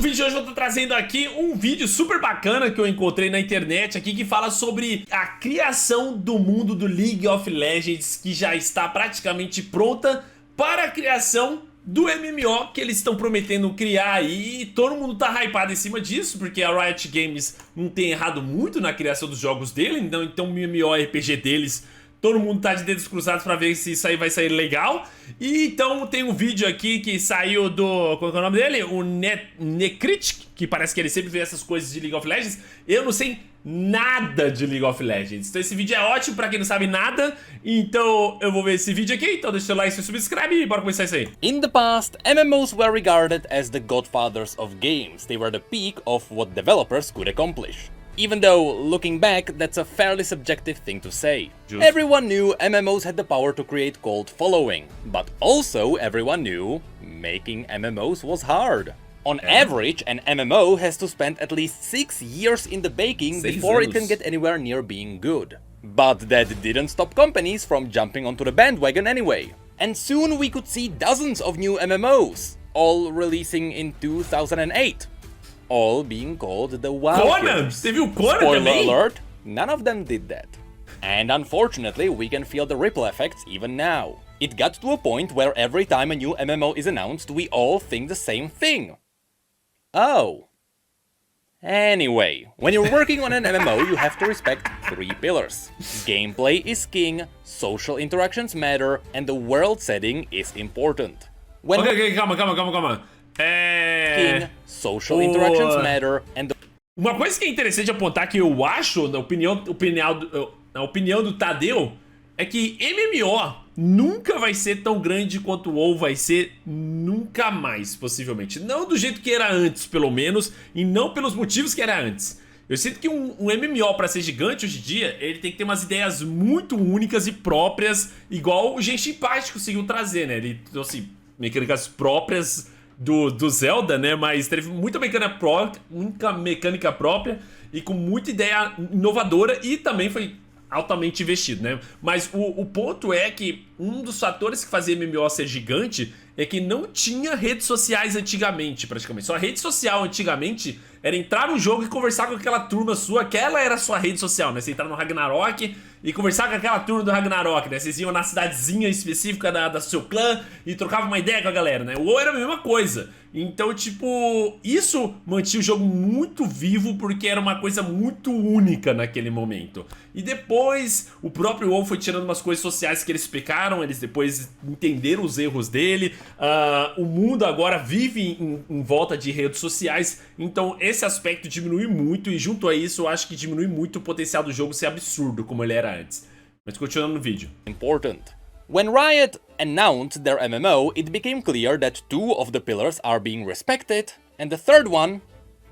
vídeo de hoje eu tô trazendo aqui um vídeo super bacana que eu encontrei na internet aqui, que fala sobre a criação do mundo do League of Legends, que já está praticamente pronta para a criação do MMO que eles estão prometendo criar aí. E todo mundo tá hypado em cima disso, porque a Riot Games não tem errado muito na criação dos jogos dele, então o MMORPG deles, todo mundo tá de dedos cruzados pra ver se isso aí vai sair legal. E então tem um vídeo aqui que saiu do... Qual é o nome dele? O Necritic, que parece que ele sempre vê essas coisas de League of Legends. Eu não sei nada de League of Legends, então esse vídeo é ótimo pra quem não sabe nada. Então eu vou ver esse vídeo aqui, então deixa o like, se subscreve e bora começar isso aí. In the past, MMOs were regarded as the godfathers of games. They were the peak of what developers could accomplish. Even though, looking back, that's a fairly subjective thing to say. Just. Everyone knew MMOs had the power to create cult following, but also everyone knew making MMOs was hard. On average, an MMO has to spend at least 6 years in the baking before it can get anywhere near being good. But that didn't stop companies from jumping onto the bandwagon anyway. And soon we could see dozens of new MMOs, all releasing in 2008. All being called the WoW Conan? games. Você viu Conan Spoiler também? alert, none of them did that. And unfortunately, we can feel the ripple effects even now. It got to a point where every time a new MMO is announced, we all think the same thing. Oh. Anyway, when you're working on an MMO, you have to respect 3 pillars. Gameplay is king, social interactions matter, and the world setting is important. When Ok, calma. king, social interactions matter, and the Uma coisa que é interessante apontar, que eu acho, na opinião do Tadeu, é que MMO nunca vai ser tão grande quanto o WoW vai ser nunca mais, possivelmente. Não do jeito que era antes, pelo menos, e não pelos motivos que era antes. Eu sinto que um MMO, pra ser gigante hoje em dia, ele tem que ter umas ideias muito únicas e próprias, igual o Genshin Impact conseguiu trazer, né? Ele trouxe mecânicas próprias do Zelda, né? Mas teve muita mecânica própria e com muita ideia inovadora, e também foi altamente investido, né? Mas o ponto é que um dos fatores que fazia MMO ser gigante é que não tinha redes sociais antigamente, praticamente. Só a rede social antigamente era entrar no jogo e conversar com aquela turma sua, aquela era a sua rede social, né? Você entrar no Ragnarok e conversar com aquela turma do Ragnarok, né? Vocês iam na cidadezinha específica da seu clã e trocavam uma ideia com a galera, né? Ou era a mesma coisa. Então, tipo, isso mantinha o jogo muito vivo porque era uma coisa muito única naquele momento. E depois, o próprio WoW foi tirando umas coisas sociais que eles explicaram, eles depois entenderam os erros dele. O mundo agora vive em volta de redes sociais, então esse aspecto diminui muito, e junto a isso eu acho que diminui muito o potencial do jogo ser absurdo como ele era antes. Mas continuando no vídeo. important. When Riot announced their MMO, it became clear that 2 of the pillars are being respected, and the third one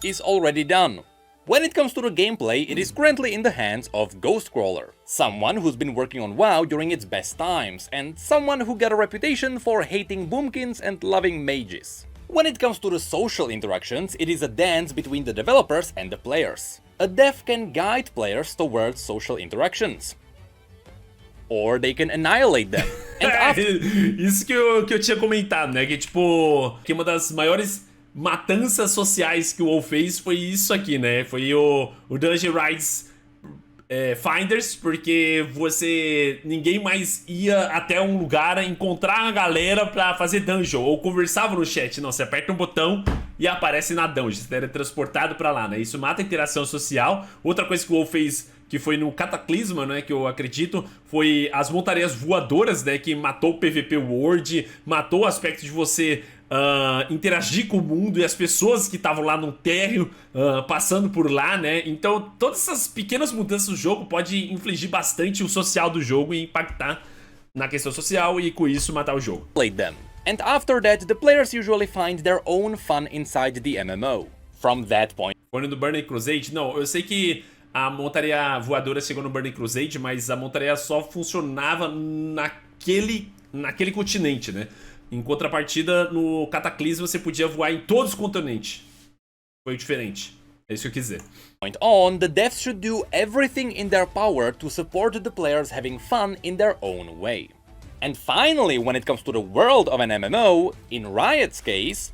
is already done. When it comes to the gameplay, it is currently in the hands of Ghostcrawler, someone who's been working on WoW during its best times, and someone who got a reputation for hating boomkins and loving mages. When it comes to the social interactions, it is a dance between the developers and the players. A dev can guide players towards social interactions, or they can annihilate them. And after... Isso que eu tinha comentado, né? Que tipo, que uma das maiores matanças sociais que o WoW fez foi isso aqui, né? Foi o Dungeon Rides Finders, porque ninguém mais ia até um lugar encontrar a galera pra fazer dungeon, ou conversava no chat. Não, você aperta um botão e aparece na dungeon, você é transportado pra lá, né? Isso mata a interação social. Outra coisa que o WoW fez, que foi no Cataclisma, né, que eu acredito, foi as montarias voadoras, né, que matou o PVP World, matou o aspecto de você interagir com o mundo e as pessoas que estavam lá no térreo, passando por lá, né? Então todas essas pequenas mudanças do jogo podem infligir bastante o social do jogo e impactar na questão social, e com isso matar o jogo. Played them. And after that, the players usually find their own fun inside the MMO. From that point... Foi no Burning Crusade? Não, eu sei que a montaria voadora chegou no Burning Crusade, mas a montaria só funcionava naquele continente, né? Em contrapartida, no Cataclisma você podia voar em todos os continentes. Foi diferente. É isso que eu quis dizer. Point on, the devs should do everything in their power to support the players having fun in their own way. And finally, when it comes to the world of an MMO, in Riot's case,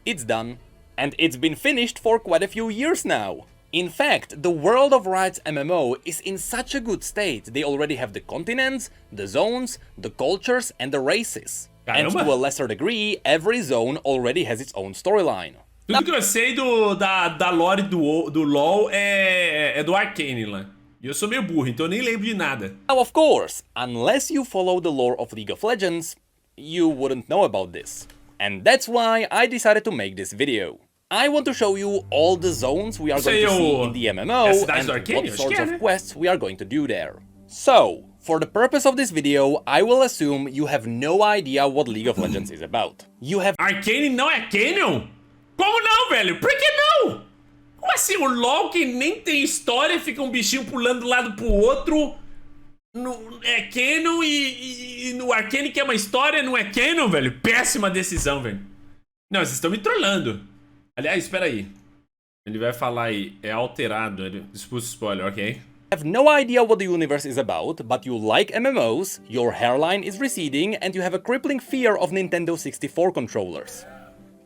it's done. And it's been finished for quite a few years now. In fact, the world of Riot's MMO is in such a good state, they already have the continents, the zones, the cultures and the races. And to a lesser degree, every zone already has its own storyline. Tudo que eu sei da lore do LoL é do Arcane lá. E eu sou meio burro, então eu nem lembro de nada. Now of course, unless you follow the lore of League of Legends, you wouldn't know about this. And that's why I decided to make this video. I want to show you all the zones we are going to see in the MMO and what sorts of quests we are going to do there. So, for the purpose of this video, I will assume you have no idea what League of Legends is about. You have... Arcane não é Canyon? Como não, velho? Por que não? Como assim? O LoL que nem tem história, fica um bichinho pulando de um lado pro outro. É Canon e no Arcane que é uma história, não é Canon, velho? Péssima decisão, velho. Não, vocês estão me trollando. Aliás, espera aí. Ele vai falar aí, é alterado, ele expulsa spoiler, ok? Have no idea what the universe is about, but you like MMOs, your hairline is receding, and you have a crippling fear of Nintendo 64 controllers.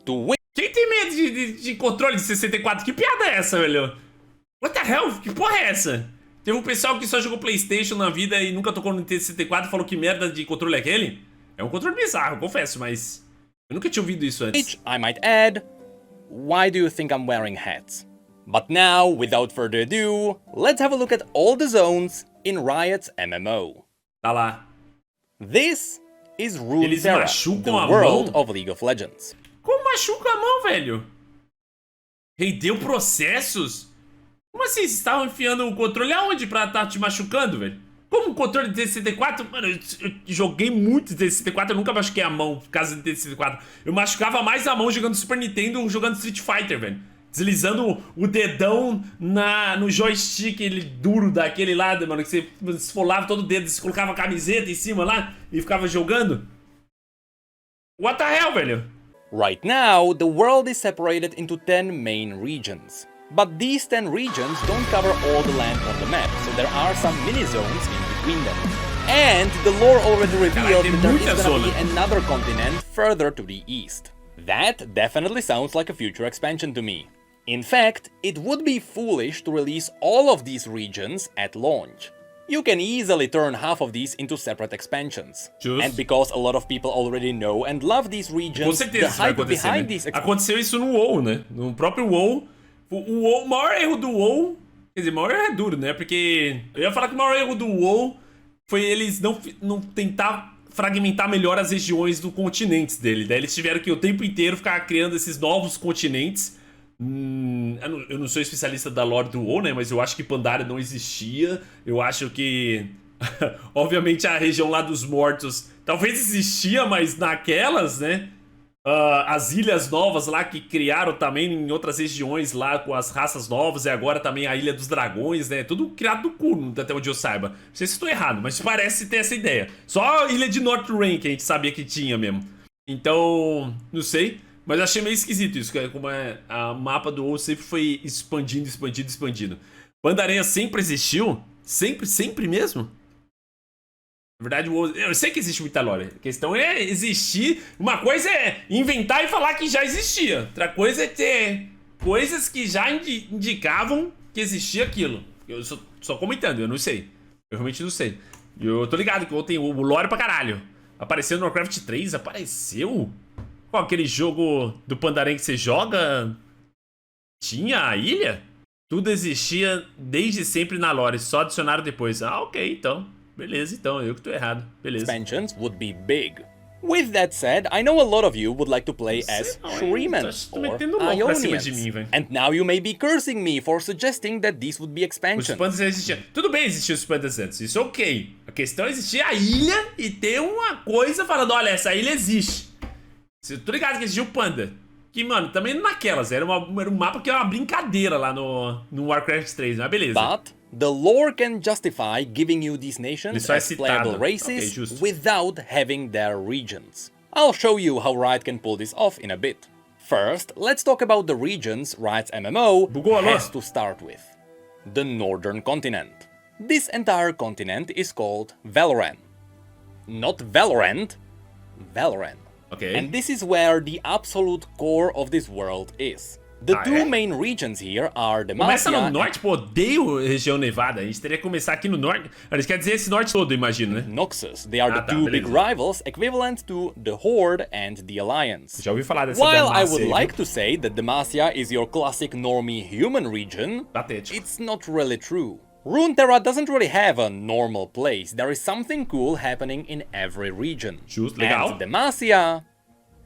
To win... Quem tem medo de controle de 64? Que piada é essa, velho? What the hell? Que porra é essa? Teve um pessoal que só jogou PlayStation na vida e nunca tocou no Nintendo 64 e falou que merda de controle é aquele? É um controle bizarro, confesso, mas... eu nunca tinha ouvido isso antes. Which, I might add, why do you think I'm wearing hats? But now, without further ado, let's have a look at all the zones in Riot's MMO. Tá lá. This is Runeterra, the world of League of Legends. Como machuca a mão, velho? Rendeu processos? Como assim? Vocês estavam enfiando o controle aonde pra estar te machucando, velho? Como um controle de T64? Mano, eu joguei muito de T64, eu nunca machuquei a mão por causa de T64. Eu machucava mais a mão jogando Super Nintendo, jogando Street Fighter, velho. Deslizando o dedão no joystick ele duro daquele lado, mano, que você esfolava todo o dedo, você colocava a camiseta em cima lá e ficava jogando. What the hell, velho? Right now, the world is separated into 10 main regions. But these 10 regions don't cover all the land on the map, so there are some mini-zones in between them. And the lore already revealed that there is gonna be another continent further to the east. That definitely sounds like a future expansion to me. In fact, it would be foolish to release all of these regions at launch. You can easily turn half of these into separate expansions. And because a lot of people already know and love these regions, the hype behind these... Aconteceu isso no WoW, né? No próprio WoW. O maior erro do WoW... Quer dizer, o maior erro é duro, né? Porque... eu ia falar que o maior erro do WoW foi eles não tentar fragmentar melhor as regiões do continentes dele. Daí eles tiveram que o tempo inteiro ficar criando esses novos continentes. Eu não sou especialista da lore do WoW, né? Mas eu acho que Pandaria não existia. Eu acho que... obviamente a região lá dos mortos talvez existia, mas naquelas, né? As ilhas novas lá que criaram também em outras regiões lá com as raças novas. E agora também a Ilha dos Dragões, né? Tudo criado do cu, até onde eu saiba. Não sei se estou errado, mas parece ter essa ideia. Só a Ilha de North Rain que a gente sabia que tinha mesmo. Então, não sei. Mas eu achei meio esquisito isso, como o mapa do WoW sempre foi expandindo. Pandaria sempre existiu? Sempre mesmo? Na verdade, eu sei que existe muita lore. A questão é existir. Uma coisa é inventar e falar que já existia. Outra coisa é ter coisas que já indicavam que existia aquilo. Eu só comentando, eu não sei. Eu realmente não sei. Eu tô ligado que eu tenho o lore pra caralho. Apareceu no Warcraft 3? Apareceu? Qual aquele jogo do Pandaria que você joga? Tinha a ilha? Tudo existia desde sempre na lore, só adicionaram depois. Ah, ok, então. Beleza, então, eu que tô errado. Beleza. Expansions would be big. With that said, I know a lot of you would like to play as Shurimans or Ionians. And now you may be cursing me for suggesting that these would be expansions. Os pandas existiam. Tudo bem existir os pandas antes, isso ok. A questão é existir a ilha e ter uma coisa falando, olha, essa ilha existe. Eu tô ligado que existia o panda. Que, mano, também naquelas, era um mapa que era uma brincadeira lá no Warcraft 3, mas beleza. But the lore can justify giving you these nations as playable races without having their regions. I'll show you how Riot can pull this off in a bit. First, let's talk about the regions Riot's MMO has to start with. The Northern Continent. This entire continent is called Valoran. Not Valorant, Valoran. Okay. And this is where the absolute core of this world is. The two main regions here are Começa Demacia. no norte, pô, odeio região nevada. A gente teria que começar aqui no norte. Isso quer dizer esse norte todo, imagino, né? Noxus. They are the two big rivals, equivalent to the Horde and the Alliance. Já ouvi falar dessa While I Demacia would aí, like to say that Demacia is your classic normie human region, patético. it's not really true. Runeterra doesn't really have a normal place. There is something cool happening in every region. Justo, legal. And Demacia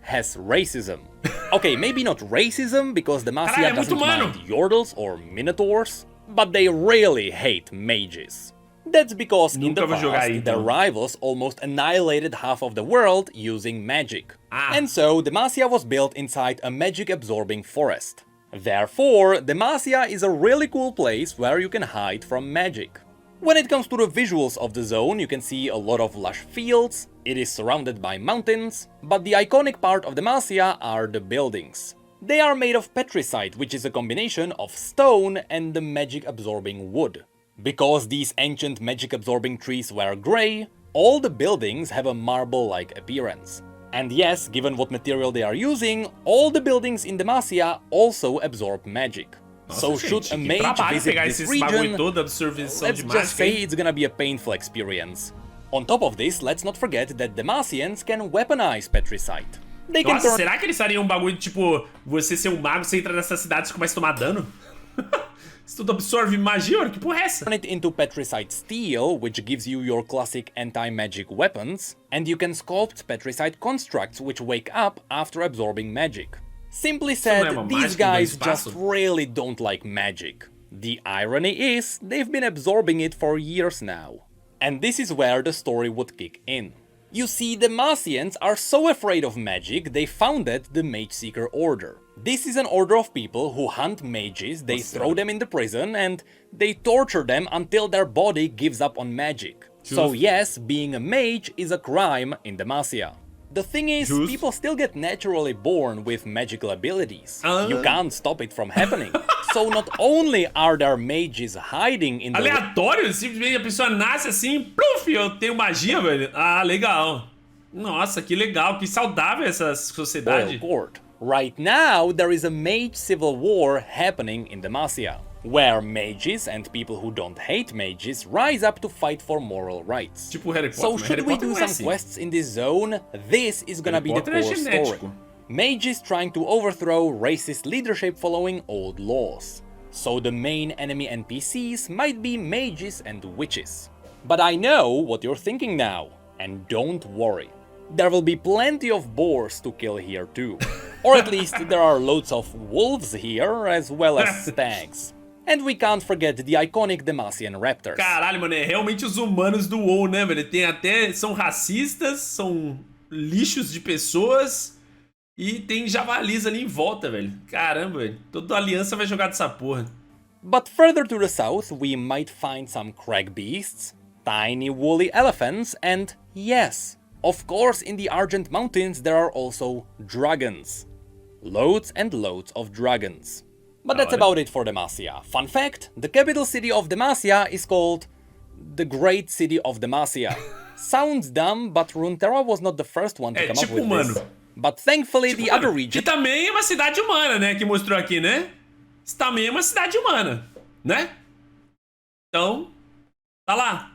has racism. Okay, maybe not racism, because Demacia Caralho, doesn't muito mind Yordles or Minotaurs, but they really hate mages. That's because in the Nunca vou jogar past, aí, their então. rivals almost annihilated half of the world using magic. And so, Demacia was built inside a magic-absorbing forest. Therefore, Demacia is a really cool place where you can hide from magic. When it comes to the visuals of the zone, you can see a lot of lush fields, it is surrounded by mountains, but the iconic part of Demacia are the buildings. They are made of petricite, which is a combination of stone and the magic-absorbing wood. Because these ancient magic-absorbing trees were grey, all the buildings have a marble-like appearance. And yes, given what material they are using, all the buildings in Demacia also absorb magic. So should a mage visit this region, let's just say it's gonna be a painful experience. On top of this, let's not forget that Demacians can weaponize petricite. They can Nossa, será que eles fariam um bagulho tipo, você ser um mago, você entra nessa cidade e começa a tomar dano? Isso tudo absorve magia, mano? Que porra é essa? turn it into petricite steel, which gives you your classic anti-magic weapons, and you can sculpt petricite constructs which wake up after absorbing magic. Simply said, these guys just really don't like magic. The irony is, they've been absorbing it for years now. And this is where the story would kick in. You see, the Demacians are so afraid of magic, they founded the Mage Seeker Order. This is an order of people who hunt mages, they throw them in the prison, and they torture them until their body gives up on magic. So yes, being a mage is a crime in Demacia. The thing is, people still get naturally born with magical abilities. You can't stop it from happening. So not only are there mages hiding in the... Aleatório? Simplesmente a pessoa nasce assim, pluf, eu tenho magia, velho. Ah, legal. Nossa, que legal, que saudável essa sociedade. Court. Right now, there is a mage civil war happening in Demacia, where mages and people who don't hate mages rise up to fight for moral rights. Tipo Harry Potter, so should we do some quests in this zone? This is gonna be the core story. Mages trying to overthrow racist leadership following old laws. So the main enemy NPCs might be mages and witches. But I know what you're thinking now, and don't worry. There will be plenty of boars to kill here too. Or at least there are loads of wolves here, as well as stags. And we can't forget the iconic Demacian raptors. Caralho, mano, é realmente os humanos do WoW, né, velho? Tem até... São racistas, são lixos de pessoas e tem javalis ali em volta, velho. Caramba, velho. Toda aliança vai jogar dessa porra. But further to the south, we might find some crag beasts, tiny woolly elephants, and yes, of course in the Argent Mountains there are also dragons. Loads and loads of dragons. But that's about it for Demacia. Fun fact, the capital city of Demacia is called the Great City of Demacia. Sounds dumb, but Runeterra was not the first one to come up with this. But thankfully the other region... Que também é uma cidade humana, né, que mostrou aqui, né? Isso também é uma cidade humana, né? Então, tá lá.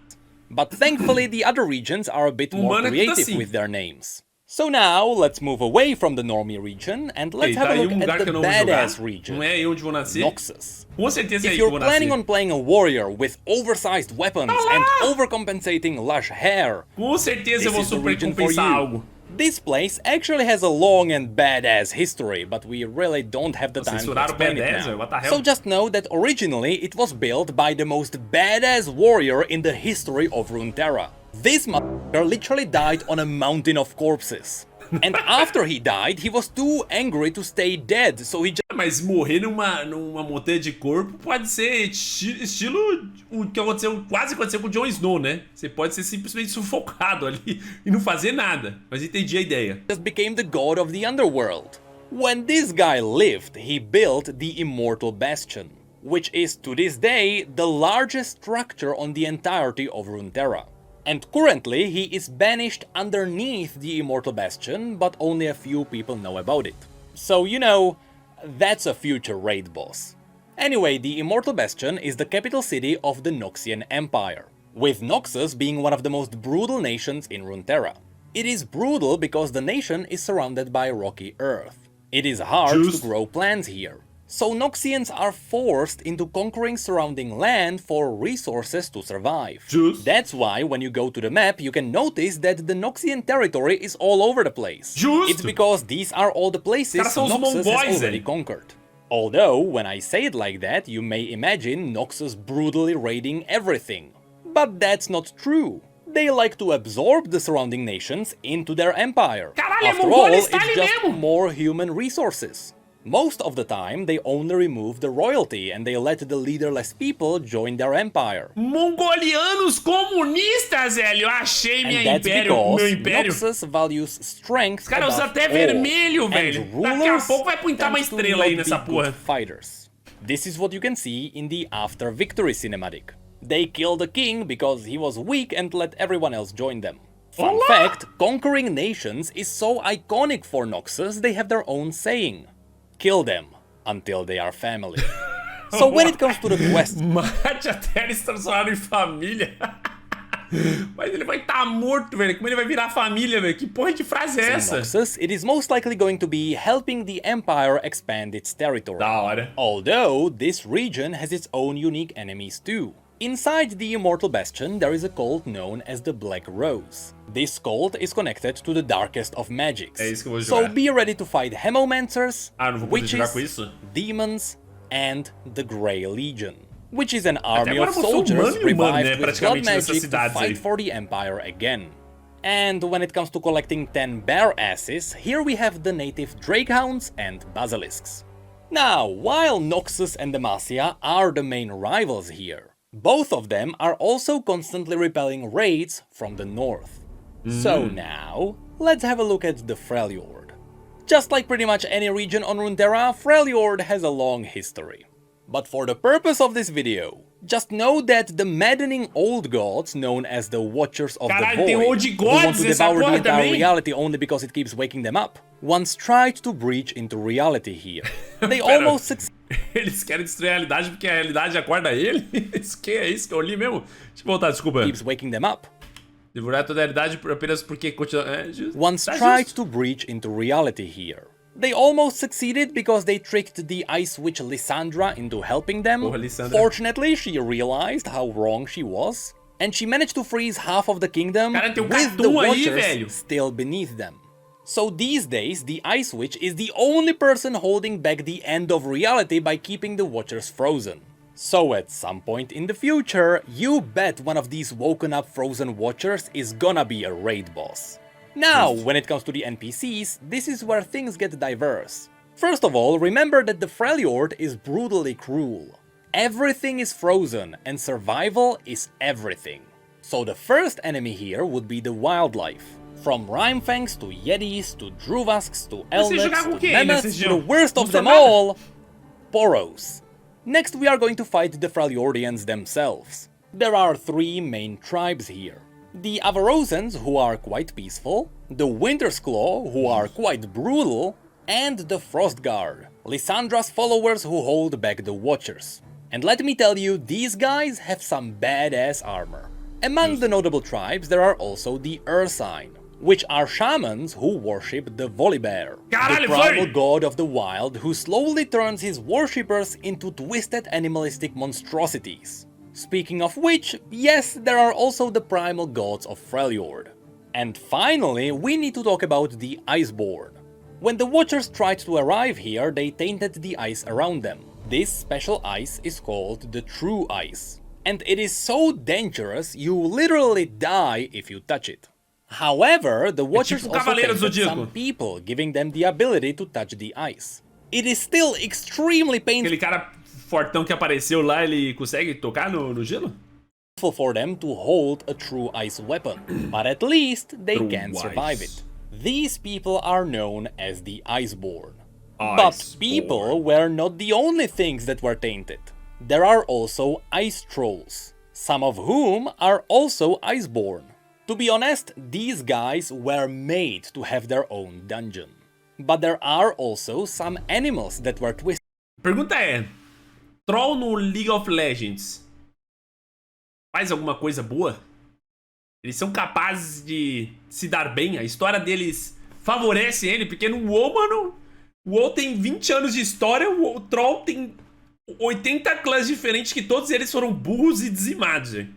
But thankfully the other regions are a bit more creative with their names. So now, let's move away from the normie region and let's have a look at the badass region, Não é aí onde vou nascer? Noxus. Com certeza é If aí que eu you're vou nascer. planning on playing a warrior with oversized weapons and overcompensating lush hair, com certeza eu vou this is the region for supercompensar you. algo. This place actually has a long and badass history, but we really don't have the time to explain it now. What the hell? So just know that originally it was built by the most badass warrior in the history of Runeterra. This motherfucker literally died on a mountain of corpses. And after he died, he was too angry to stay dead, so he just... Mas morrer numa montanha de corpo pode ser estilo o que quase aconteceu com o Jon Snow, né? Você pode ser simplesmente sufocado ali e não fazer nada. Mas entendi a ideia. Just became the god of the underworld. When this guy lived, he built the Immortal Bastion, which is to this day the largest structure on the entirety of Runeterra. And currently he is banished underneath the Immortal Bastion, but only a few people know about it. So, you know, That's a future raid boss. Anyway, the Immortal Bastion is the capital city of the Noxian Empire, with Noxus being one of the most brutal nations in Runeterra. It is brutal because the nation is surrounded by rocky earth. It is hard to grow plants here. So Noxians are forced into conquering surrounding land for resources to survive. That's why when you go to the map you can notice that the Noxian territory is all over the place. It's because these are all the places Noxus has already conquered. Although, when I say it like that, you may imagine Noxus brutally raiding everything. But that's not true. They like to absorb the surrounding nations into their empire. After all, it's just more human resources. Most of the time, they only remove the royalty and they let the leaderless people join their empire. Mongolianos comunistas, velho! Achei meu império. Noxus values strength. Os caras usam até vermelho, velho. Daqui a pouco vai pintar uma estrela aí nessa porra. Fighters. This is what you can see in the After Victory cinematic. They killed the king because he was weak and let everyone else join them. Fun fact, conquering nations is so iconic for Noxus, they have their own saying. Kill them until they are family. So when it comes to the quest... Mate até eles se transformaram em família. Mas ele vai estar morto, velho. Como ele vai virar família, velho? Que porra de frase é essa? Noxus, it is most likely going to be helping the Empire expand its territory. Da hora. Although, this region has its own unique enemies too. Inside the Immortal Bastion, there is a cult known as the Black Rose. This cult is connected to the darkest of magics. É isso que eu vou jogar. So be ready to fight Hemomancers, não vou poder jogar com witches, isso? demons, and the Grey Legion, which is an army of soldiers revived with blood magic to fight for the Empire again. And when it comes to collecting 10 bear asses, here we have the native Drakehounds and Basilisks. Now, while Noxus and Demacia are the main rivals here, both of them are also constantly repelling raids from the north. So now, let's have a look at the Freljord. Just like pretty much any region on Runeterra, Freljord has a long history. But for the purpose of this video, just know that the maddening old gods known as the Watchers of the Void, who want to devour the entire reality only because it keeps waking them up, once tried to breach into reality here. They almost succeeded. Eles querem destruir a realidade porque a realidade acorda ele? Isso que é isso que eu li mesmo? Deixa eu voltar, desculpa. Keeps waking them up. Devorar toda a realidade apenas porque continua... Once tried to breach into reality here. They almost succeeded because they tricked the Ice Witch Lissandra into helping them. Fortunately, she realized how wrong she was, and she managed to freeze half of the kingdom with the Watchers still beneath them. So these days, the Ice Witch is the only person holding back the end of reality by keeping the Watchers frozen. So at some point in the future, you bet one of these woken up frozen Watchers is gonna be a raid boss. Now, when it comes to the NPCs, this is where things get diverse. First of all, remember that the Freljord is brutally cruel. Everything is frozen, and survival is everything. So the first enemy here would be the wildlife. From Rhymefangs to Yetis to Druvasks to Elnets to Mammoths to the worst of them all, Poros. Next we are going to fight the Freljordians themselves. There are three main tribes here. The Avarosans, who are quite peaceful, the Winter's Claw, who are quite brutal, and the Frostguard, Lissandra's followers who hold back the Watchers. And let me tell you, these guys have some badass armor. Among the notable tribes there are also the Ursine, which are shamans who worship the Volibear, the primal god of the wild who slowly turns his worshippers into twisted animalistic monstrosities. Speaking of which, yes, there are also the primal gods of Freljord. And finally, we need to talk about the Iceborn. When the Watchers tried to arrive here, they tainted the ice around them. This special ice is called the True Ice. And it is so dangerous, you literally die if you touch it. However, the Watchers also tainted some people, giving them the ability to touch the ice. It is still extremely painful. Aquele cara fortão que apareceu lá, ele consegue tocar no gelo? For them to hold a true ice weapon, but at least they can survive it. These people are known as the Iceborn. But people were not the only things that were tainted. There are also ice trolls, some of whom are also Iceborn. To be honest, these guys were made to have their own dungeon. But there are also some animals that were twisted. Pergunta é, Troll no League of Legends faz alguma coisa boa? Eles são capazes de se dar bem? A história deles favorece ele? Porque no WoW, mano, o WoW tem 20 anos de história, o Troll tem 80 clãs diferentes que todos eles foram burros e dizimados, velho.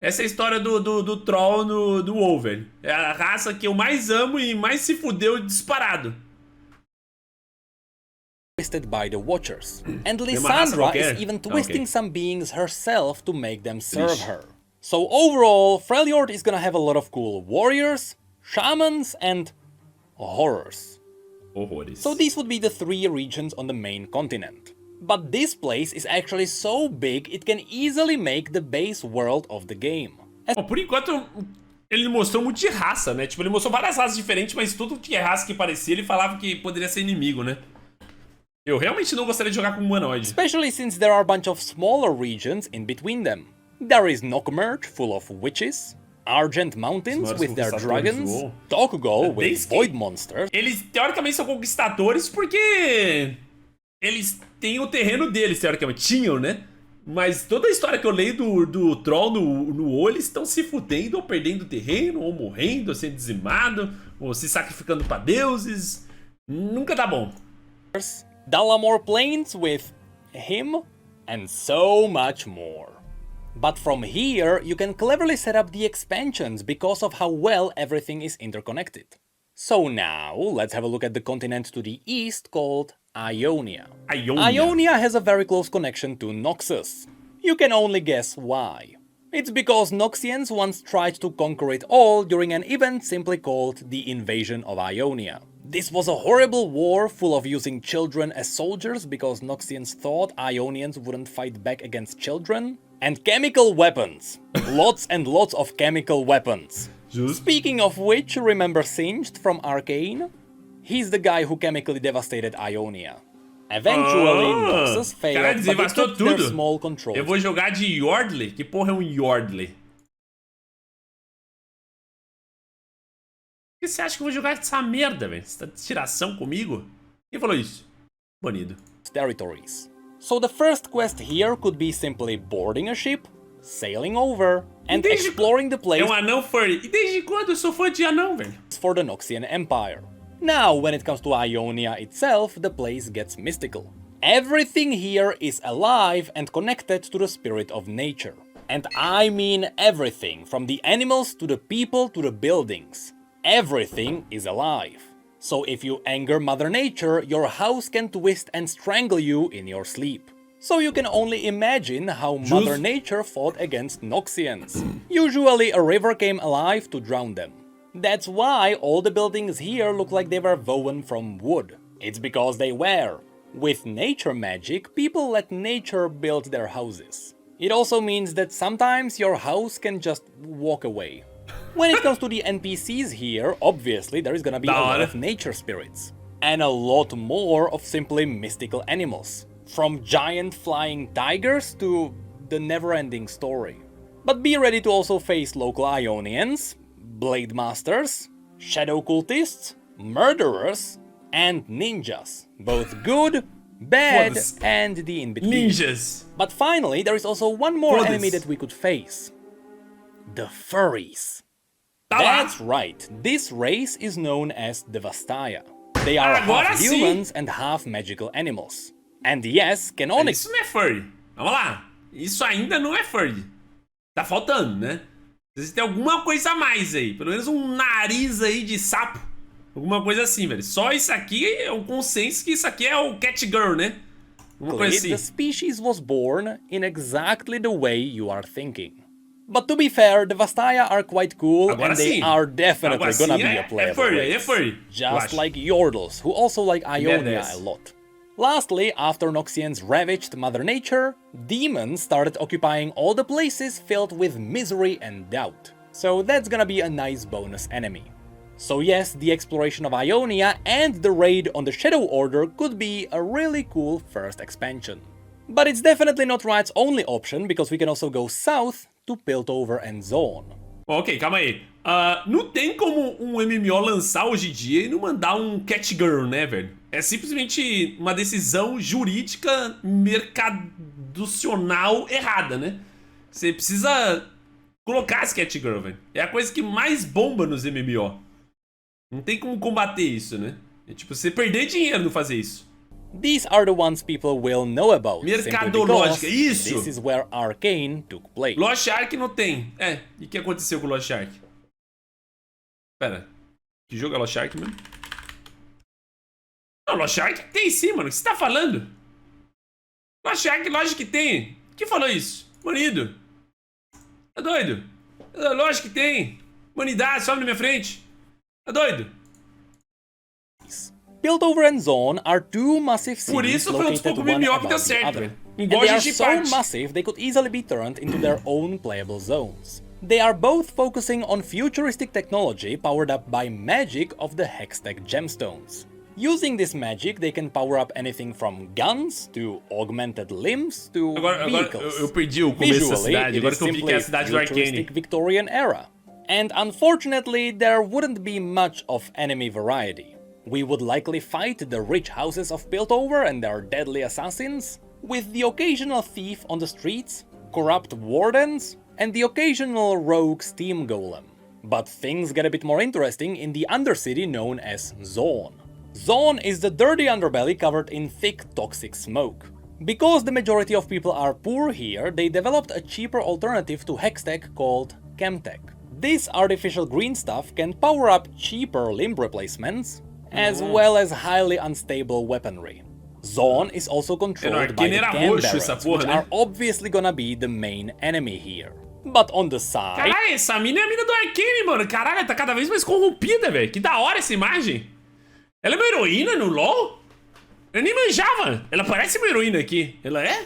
Essa é a história do Troll no WoW, velho. É a raça que eu mais amo e mais se fudeu disparado. Twisted by the Watchers. And Lissandra is even twisting some beings herself to make them serve her. So overall, Freljord is gonna have a lot of cool warriors, shamans, and horrors. Horrores. So these would be the 3 regions on the main continent. But this place is actually so big it can easily make the base world of the game. Bom, por enquanto, ele mostrou muito de raça, né? Tipo, ele mostrou várias raças diferentes, mas tudo que é raça que parecia, ele falava que poderia ser inimigo, né? Eu realmente não gostaria de jogar com humanoide. Especially since there are a bunch of smaller regions in between them. There is Nokmerge, full of witches, Argent Mountains with their dragons, Tokugol with void monsters. Eles, teoricamente, são conquistadores porque eles têm o terreno deles, teoricamente. Tinham, né? Mas toda a história que eu leio do Troll no WoW, eles estão se fudendo, ou perdendo terreno, ou morrendo, ou sendo dizimado, ou se sacrificando pra deuses. Nunca dá bom. Dalamore Plains with him, and so much more. But from here, you can cleverly set up the expansions because of how well everything is interconnected. So now, let's have a look at the continent to the east called Ionia. Ionia has a very close connection to Noxus. You can only guess why. It's because Noxians once tried to conquer it all during an event simply called the Invasion of Ionia. This was a horrible war full of using children as soldiers because Noxians thought Ionians wouldn't fight back against children. And chemical weapons. Lots and lots of chemical weapons. Speaking of which, remember Singed from Arcane? He's the guy who chemically devastated Ionia. Eventually, Noxus failed, but it took their small control. Eu vou jogar de Yordle? Que porra é um Yordle? Por que você acha que eu vou jogar essa merda, velho? Você tá de tiração comigo? Quem falou isso? Banido. Territories. So the first quest here could be simply boarding a ship, sailing over, and exploring the place. É um anão furry. E desde quando eu sou fã de anão, velho? For the Noxian Empire. Now, when it comes to Ionia itself, the place gets mystical. Everything here is alive and connected to the spirit of nature. And I mean everything, from the animals to the people to the buildings. Everything is alive. So if you anger Mother Nature, your house can twist and strangle you in your sleep. So you can only imagine how Mother Nature fought against Noxians. Usually a river came alive to drown them. That's why all the buildings here look like they were woven from wood. It's because they were. With nature magic, people let nature build their houses. It also means that sometimes your house can just walk away. When it comes to the NPCs here, obviously there is gonna be a lot of nature spirits. And a lot more of simply mystical animals. From giant flying tigers to the never-ending story. But be ready to also face local Ionians, Blade Masters, Shadow Cultists, Murderers, and Ninjas. Both good, bad, and the in-between. Ninjas! But finally, there is also one more enemy that we could face. The Furries. That's right, this race is known as the Vastaya. They are half humans and half magical animals. And yes, canonical. Isso não é furry. Vamos lá. Isso ainda não é furry. Tá faltando, né? Precisa ter alguma coisa a mais aí. Pelo menos um nariz aí de sapo. Alguma coisa assim, velho. Só isso aqui é um consenso que isso aqui é o Cat Girl, né? Uma coisa assim. The species was born in exactly the way you are thinking. But to be fair, the Vastaya are quite cool and they are definitely gonna be a playable race. Just like Yordles, who also like Ionia a lot. Lastly, after Noxians ravaged Mother Nature, demons started occupying all the places filled with misery and doubt. So that's gonna be a nice bonus enemy. So yes, the exploration of Ionia and the raid on the Shadow Order could be a really cool first expansion. But it's definitely not Riot's only option, because we can also go south to Piltover and Zone. Ok, calma aí. Não tem como um MMO lançar hoje em dia e não mandar um Catgirl, né, velho? É simplesmente uma decisão jurídica mercadocional errada, né? Você precisa colocar as Catgirl, velho. É a coisa que mais bomba nos MMO. Não tem como combater isso, né? É tipo, você perder dinheiro no fazer isso. These are the ones people will know about. Mercadológica, isso! This is where Arcane took place. Lost Ark não tem. E o que aconteceu com o Lost Ark? Pera, que jogo é Lost Ark mesmo? Não, Lost Ark tem sim, mano. O que você tá falando? Lost Ark, lógico que tem. Quem falou isso? Manido. Tá doido? Lógico que tem. Humanidade, sobe na minha frente. Tá doido? Piltover and Zone are two massive cities. Por isso foi um dos poucos MMO que deu certo, velho. Igual they a are gente so parte. massive they could easily be turned into their own playable zones. They are both focusing on futuristic technology powered up by magic of the Hextech gemstones. Using this magic, they can power up anything from guns to augmented limbs to vehicles. Eu perdi o começo da cidade, agora que eu vi que é a cidade do Arcane. Victorian era. And unfortunately, there wouldn't be much of enemy variety. We would likely fight the rich houses of Piltover and their deadly assassins, with the occasional thief on the streets, corrupt wardens, and the occasional rogue steam golem. But things get a bit more interesting in the undercity known as Zone. Zone is the dirty underbelly covered in thick toxic smoke. Because the majority of people are poor here, they developed a cheaper alternative to Hextech called Chemtech. This artificial green stuff can power up cheaper limb replacements, as well as highly unstable weaponry. Zone is also controlled by the Cam Barons, which are obviously gonna be the main enemy here. But on the side... Caralho, essa mina é a mina do Arcane, mano. Caralho, ela tá cada vez mais corrompida, velho. Que da hora essa imagem. Ela é uma heroína no LoL? Eu nem manjava. Ela parece uma heroína aqui. Ela é?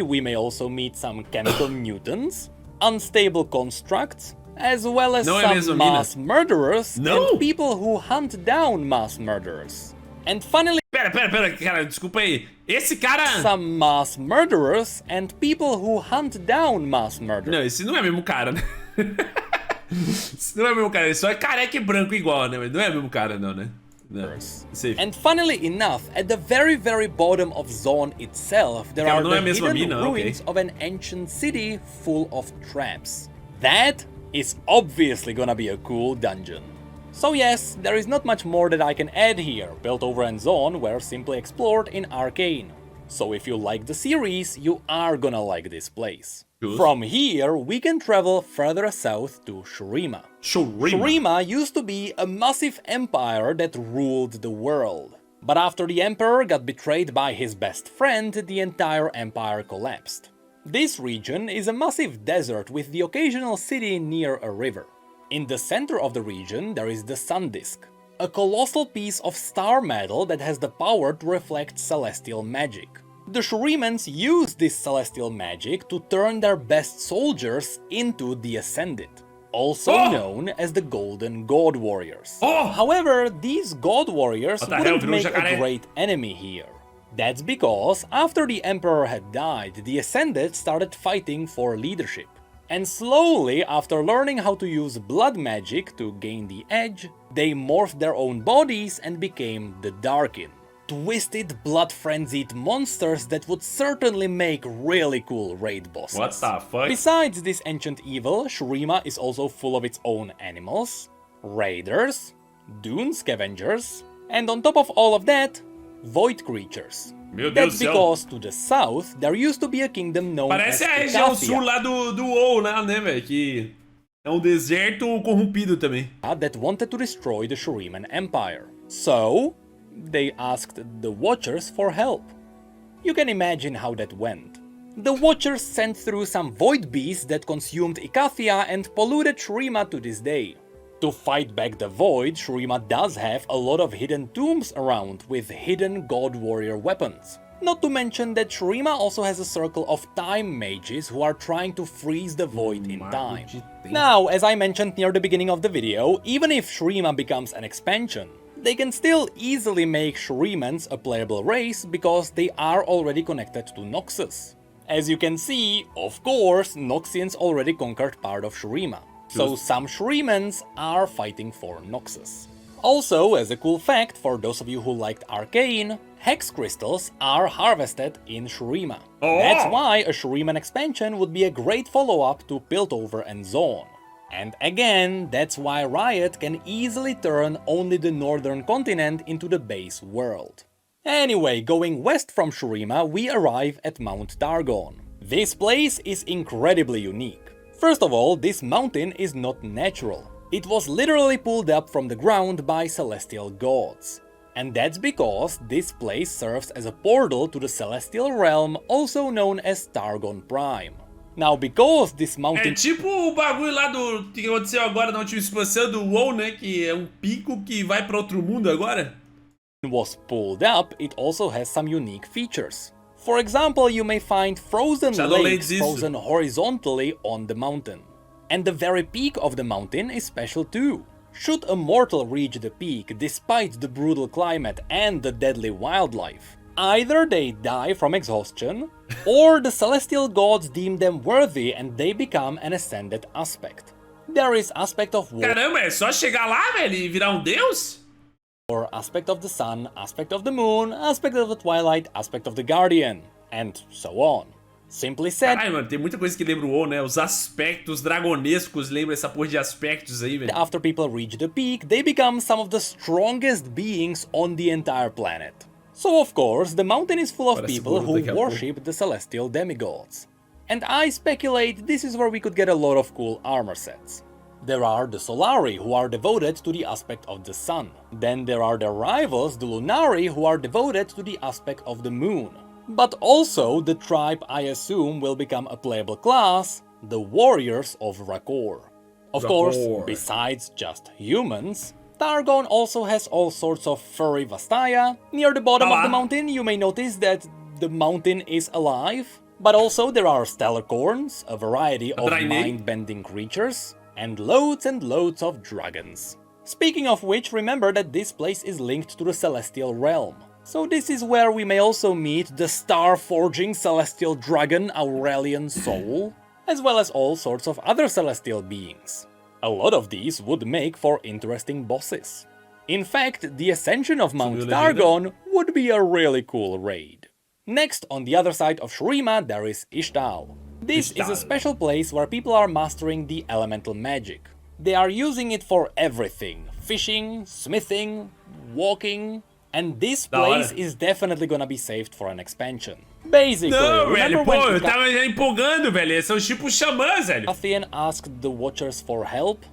We may also meet some chemical mutants, unstable constructs, as well as some mass murderers and people who hunt down mass murderers. And finally... Pera, cara, desculpa aí. Esse cara... Some mass murderers and people who hunt down mass murderers. Não, esse não é o mesmo cara, né? Esse não é o mesmo cara, ele só é careca e branco igual, né? Mas não é o mesmo cara, não, né? And funnily enough, at the very bottom of Zone itself, there are the hidden ruins of an ancient city full of traps. That is obviously gonna be a cool dungeon. So yes, there is not much more that I can add here. Piltover and Zone were simply explored in Arcane. So if you like the series, you are gonna like this place. Good. From here, we can travel further south to Shurima. Shurima used to be a massive empire that ruled the world. But after the emperor got betrayed by his best friend, the entire empire collapsed. This region is a massive desert with the occasional city near a river. In the center of the region, there is the Sun Disk, a colossal piece of star metal that has the power to reflect celestial magic. The Shurimans use this celestial magic to turn their best soldiers into the Ascended, also known as the Golden God Warriors. However, these God Warriors wouldn't make a great enemy here. That's because after the Emperor had died, the Ascended started fighting for leadership. And slowly, after learning how to use blood magic to gain the edge, they morphed their own bodies and became the Darkin. Twisted, blood-frenzied monsters that would certainly make really cool raid bosses. What the fuck? Besides this ancient evil, Shurima is also full of its own animals, raiders, dune scavengers, and on top of all of that, void creatures. That's because to the south, there used to be a kingdom known as Parece a região sul lá do WoW, né, velho? Que é um deserto corrompido também. That wanted to destroy the Shuriman Empire. So, they asked the Watchers for help. You can imagine how that went. The Watchers sent through some void beasts that consumed Icathia and polluted Shurima to this day. To fight back the void, Shurima does have a lot of hidden tombs around with hidden god warrior weapons. Not to mention that Shurima also has a circle of time mages who are trying to freeze the void in time. Now, as I mentioned near the beginning of the video, even if Shurima becomes an expansion, they can still easily make Shurimans a playable race because they are already connected to Noxus. As you can see, of course, Noxians already conquered part of Shurima. So some Shurimans are fighting for Noxus. Also, as a cool fact, for those of you who liked Arcane, Hex Crystals are harvested in Shurima. That's why a Shuriman expansion would be a great follow-up to Piltover and Zone. And again, that's why Riot can easily turn only the northern continent into the base world. Anyway, going west from Shurima, we arrive at Mount Targon. This place is incredibly unique. First of all, this mountain is not natural. It was literally pulled up from the ground by celestial gods. And that's because this place serves as a portal to the celestial realm, also known as Targon Prime. Now, because this mountain... É tipo o bagulho lá do que aconteceu agora na última expansão do WoW, né? Que é pico que vai pra outro mundo agora. Was pulled up, it also has some unique features. For example, you may find frozen lakes frozen horizontally on the mountain. And the very peak of the mountain is special too. Should a mortal reach the peak despite the brutal climate and the deadly wildlife, either they die from exhaustion, or the celestial gods deem them worthy and they become an ascended aspect. There is aspect of war. Caramba, é só chegar lá, velho, e virar um deus? Or aspect of the sun, aspect of the moon, aspect of the twilight, aspect of the guardian, and so on. Simply said... Caralho, mano, tem muita coisa que lembra o WoW, né? Os aspectos dragonescos lembram essa porra de aspectos aí, velho. After people reach the peak, they become some of the strongest beings on the entire planet. So of course, the mountain is full of people who worship the celestial demigods. And I speculate this is where we could get a lot of cool armor sets. There are the Solari, who are devoted to the aspect of the sun. Then there are their rivals, the Lunari, who are devoted to the aspect of the moon. But also, the tribe I assume will become a playable class, the Warriors of Rakor. Of course, besides just humans, Targon also has all sorts of furry Vastaya. Near the bottom of the mountain, you may notice that the mountain is alive. But also there are Stellarcorns, a variety of mind-bending creatures, and loads of dragons. Speaking of which, remember that this place is linked to the Celestial Realm. So this is where we may also meet the star-forging celestial dragon Aurelian Soul, as well as all sorts of other celestial beings. A lot of these would make for interesting bosses. In fact, the ascension of Mount Targon would be a really cool raid. Next, on the other side of Shurima, there is Ishtal. This is a special place where people are mastering the elemental magic. They are using it for everything: fishing, smithing, walking... And this place is definitely gonna be saved for an expansion. Basically, não, velho, pô, eu tava empolgando, velho. Esses são tipo xamãs, velho. Cathian asked the Watchers for help,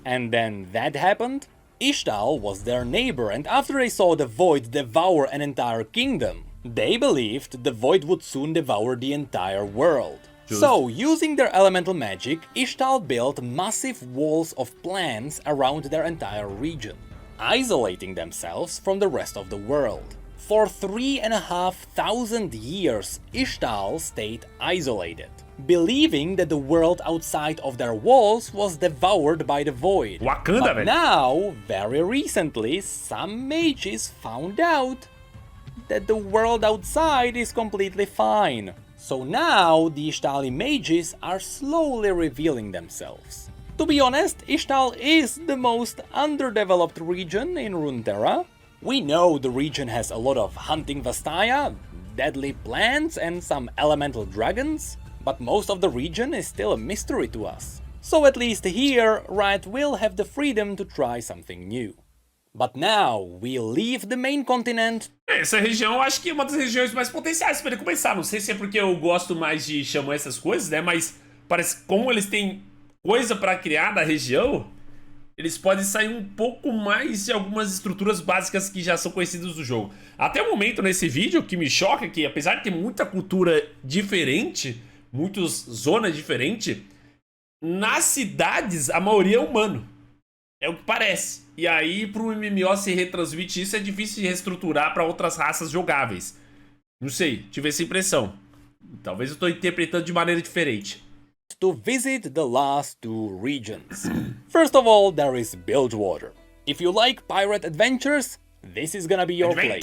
and then that happened. Ishtal was their neighbor, and after they saw the Void devour an entire kingdom, they believed the Void would soon devour the entire world. So, using their elemental magic, Ishtal built massive walls of plants around their entire region, isolating themselves from the rest of the world. For 3,500 years, Ishtal stayed isolated, believing that the world outside of their walls was devoured by the Void. But now, very recently, some mages found out that the world outside is completely fine. So now, the Ishtali mages are slowly revealing themselves. To be honest, Ishtal is the most underdeveloped region in Runeterra. We know the region has a lot of hunting Vastaya, deadly plants and some elemental dragons, but most of the region is still a mystery to us. So at least here, Riot will have the freedom to try something new. But now, we leave the main continent. Essa região eu acho que é uma das regiões mais potenciais para ele começar. Não sei se é porque eu gosto mais de chamar essas coisas, né? Mas parece que como eles têm coisa para criar da região, eles podem sair um pouco mais de algumas estruturas básicas que já são conhecidas do jogo. Até o momento nesse vídeo, o que me choca é que apesar de ter muita cultura diferente, muitas zonas diferentes, nas cidades a maioria é humano. É o que parece. E aí pro MMO se retransmite isso é difícil de reestruturar para outras raças jogáveis. Não sei, tive essa impressão. Talvez eu estou interpretando de maneira diferente. To visit the last two regions. First of all, there is Bilgewater. If you like pirate adventures, this is gonna be your place.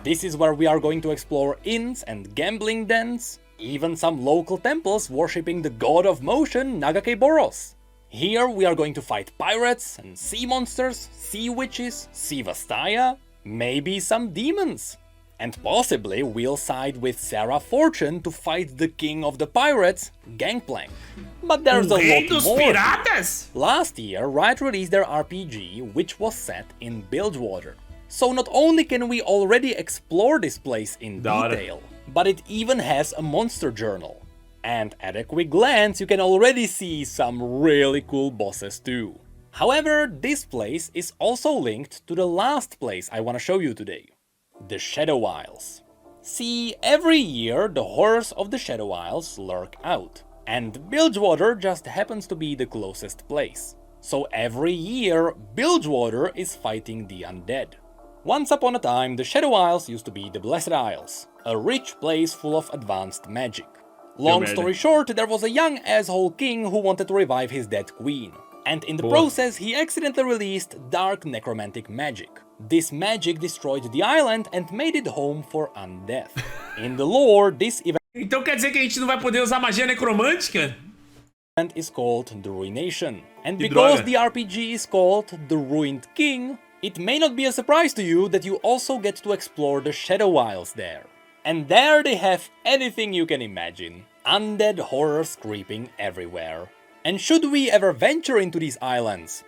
This is where we are going to explore inns and gambling dens, even some local temples worshipping the god of motion, Nagake Boros. Here we are going to fight pirates and sea monsters, sea witches, sea Vastaya, maybe some demons. And possibly we'll side with Sarah Fortune to fight the king of the pirates, Gangplank. But there's a lot more. Piratas? Last year, Riot released their RPG, which was set in Bilgewater. So not only can we already explore this place in detail, but it even has a monster journal. And at a quick glance, you can already see some really cool bosses too. However, this place is also linked to the last place I want to show you today. The Shadow Isles. See, every year the horrors of the Shadow Isles lurk out, and Bilgewater just happens to be the closest place. So every year, Bilgewater is fighting the undead. Once upon a time, the Shadow Isles used to be the Blessed Isles, a rich place full of advanced magic. Long story short, there was a young asshole king who wanted to revive his dead queen, and in the process he accidentally released dark necromantic magic. This magic destroyed the island and made it home for undeath. In the lore, this event Então quer dizer que a gente não vai poder usar magia necromântica? is called the Ruination. And because the RPG is called The Ruined King, it may not be a surprise to you that you also get to explore the Shadow Isles there. And there they have anything you can imagine. Undead horrors creeping everywhere. And should we ever venture into these islands,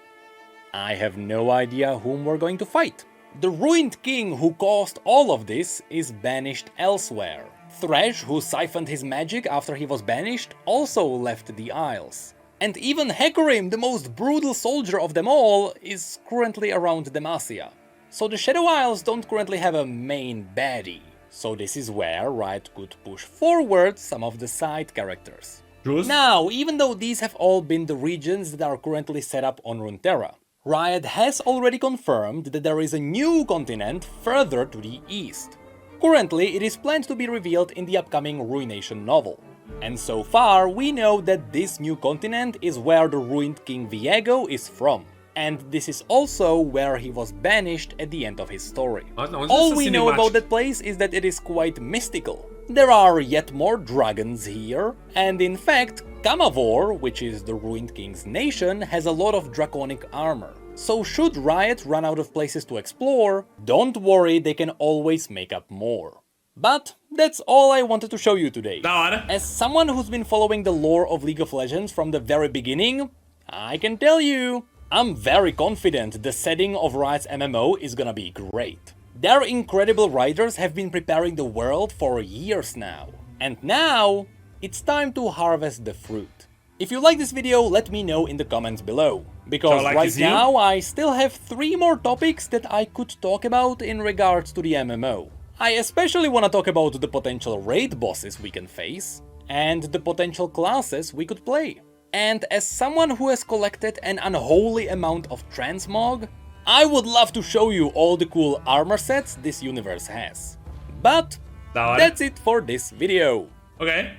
I have no idea whom we're going to fight. The ruined king who caused all of this is banished elsewhere. Thresh, who siphoned his magic after he was banished, also left the Isles. And even Hecarim, the most brutal soldier of them all, is currently around Demacia. So the Shadow Isles don't currently have a main baddie. So this is where Riot could push forward some of the side characters. Now, even though these have all been the regions that are currently set up on Runeterra, Riot has already confirmed that there is a new continent further to the east. Currently, it is planned to be revealed in the upcoming Ruination novel. And so far, we know that this new continent is where the ruined King Viego is from. And this is also where he was banished at the end of his story. All we know about that place is that it is quite mystical. There are yet more dragons here, and in fact, Kamavor, which is the ruined king's nation, has a lot of draconic armor. So should Riot run out of places to explore, don't worry, they can always make up more. But that's all I wanted to show you today. As someone who's been following the lore of League of Legends from the very beginning, I can tell you, I'm very confident the setting of Riot's MMO is gonna be great. Their incredible writers have been preparing the world for years now. And now, it's time to harvest the fruit. If you like this video, let me know in the comments below. Because right now, I still have 3 more topics that I could talk about in regards to the MMO. I especially want to talk about the potential raid bosses we can face, and the potential classes we could play. And as someone who has collected an unholy amount of transmog, I would love to show you all the cool armor sets this universe has. But that's it for this video. Okay.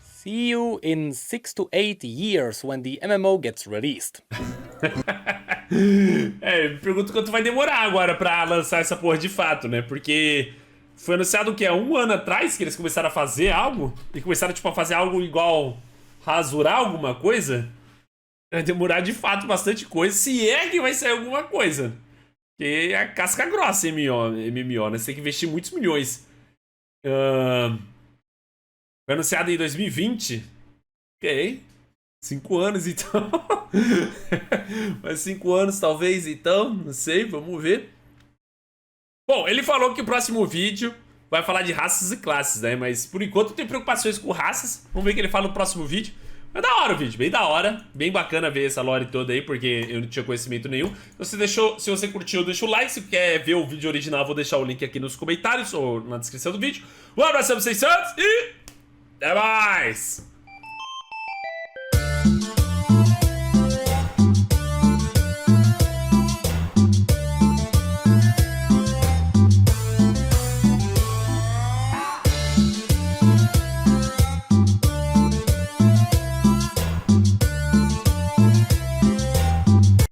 See you in 6 to 8 years when the MMO gets released. Me pergunto quanto vai demorar agora pra lançar essa porra de fato, né? Porque foi anunciado o quê? Há 1 ano atrás que eles começaram a fazer algo? E começaram, tipo, a fazer algo igual rasurar alguma coisa? Vai demorar de fato bastante coisa, se é que vai sair alguma coisa. Porque é a casca grossa MMO, né? Você tem que investir muitos milhões. Foi anunciado em 2020. Ok. 5 anos, então. Mais 5 anos, talvez, então. Não sei, vamos ver. Bom, ele falou que o próximo vídeo vai falar de raças e classes, né? Mas, por enquanto, tem preocupações com raças. Vamos ver o que ele fala no próximo vídeo. Mas da hora o vídeo, bem da hora. Bem bacana ver essa lore toda aí, porque eu não tinha conhecimento nenhum. Se você curtiu, deixa o like. Se quer ver o vídeo original, vou deixar o link aqui nos comentários ou na descrição do vídeo. Um abraço pra vocês, santos, e até mais!